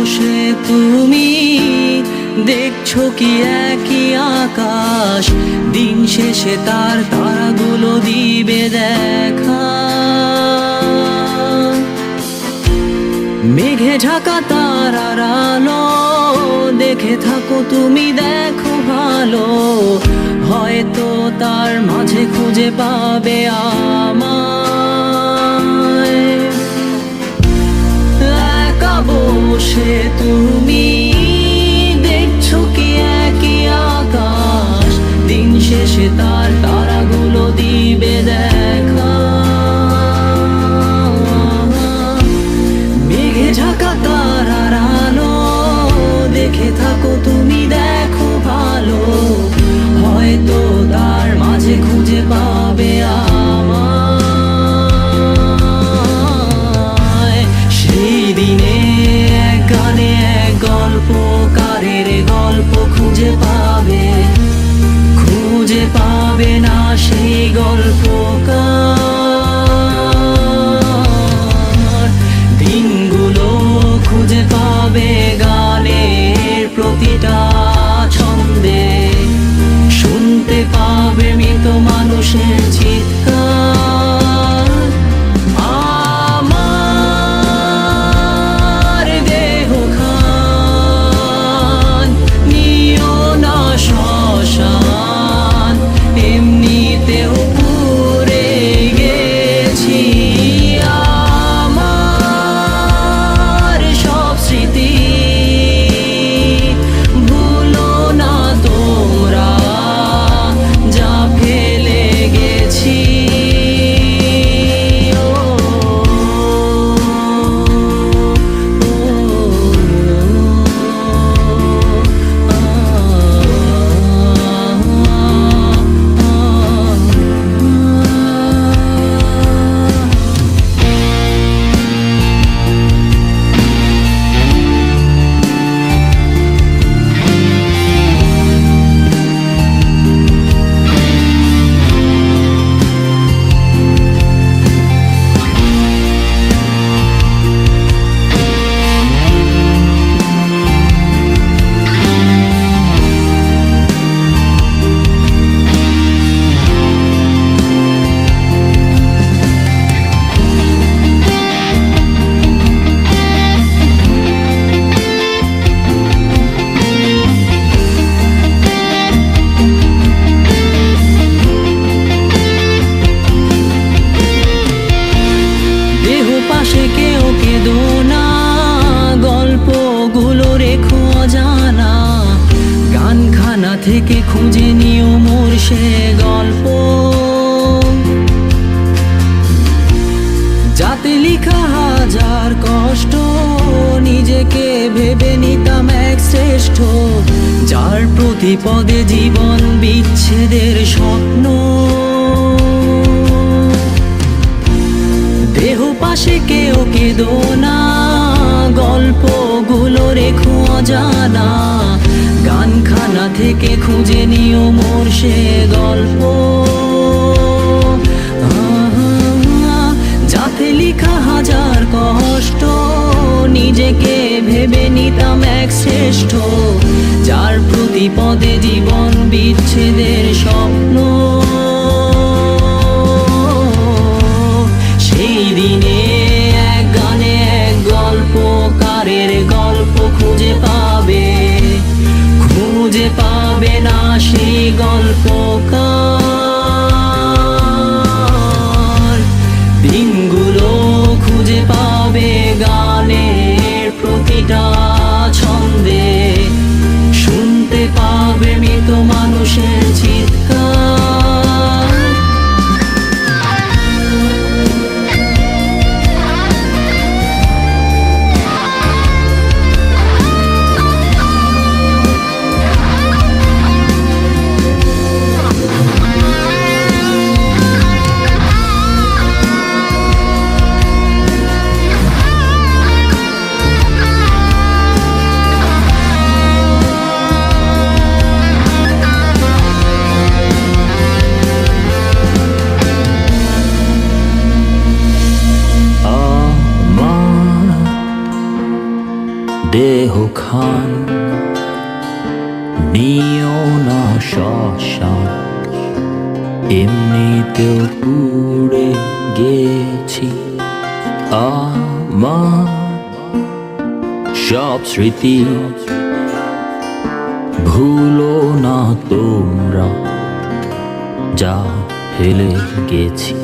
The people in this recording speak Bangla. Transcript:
বসে তুমি দেখছো কি একই আকাশ, দিন শেষে তার তারাগুলো দিবে দেখা। মেঘে ঢাকা তারার আলো দেখে থাকো তুমি, দেখো ভালো, হয়তো তার মাঝে খুঁজে পাবে আমায়। একা বসে তুমি দেখছো কি একই আকাশ, দিন শেষে তার তারাগুলো দিবে দেখা। মেঘে ঢাকা তারার আলো দেখে থাকো তুমি, দেখো ভালো, হয়তো তার মাঝে খুঁজে পাবে আমায়। সেই দিনে এক গানে এক গল্পকারের গল্প খুঁজে পাবে, খুঁজে পাবে না সেই গল্পকার। দিনগুলো খুঁজে পাবে গানের প্রতিটা ছন্দে, শুনতে পাবে মৃত মানুষের চিৎকার। আমার দেহ খান নিও না শ্মশান, এমনিতেও পুড়ে গেছি। আমার সব স্মৃতি ভুলো না তোমরা, যা ফেলে গেছি। পাশে কেউ কেঁদো না, গল্পগুলো রেখো অজানা, গানখানা থেকে খুঁজে নিও মোর সে গল্প, যাতে লিখা হাজার কষ্ট নিজেকে ভেবে নিতাম এক শ্রেষ্ঠ, যার প্রতি পদে জীবন বিচ্ছেদের স্বপ্ন। দেহ পাশে কেউ কেঁদো না, গল্পগুলো রেখো অজানা, গানখানা থেকে খুঁজে নিও মোর সে গল্প, যাতে লিখা হাজার কষ্ট নিজেকে ভেবে নিতাম এক শ্রেষ্ঠ, যার প্রতি পদে জীবন বিচ্ছেদের স্বপ্ন। সেই দিনে এক গানে এক গল্পকারের গল্প খুঁজে পাবে, খুঁজে পাবে না সেই গল্পকার। দিনগুলো খুঁজে পাবে গানের প্রতিটা ছন্দে, শুনতে পাবে মৃত মানুষের চিৎকার। দেহ খান নিও না শ্মশান, এমনিতেও পুড়ে গেছি। আমার সব স্মৃতি ভুলো না তোমরা, যা হেলে গেছি।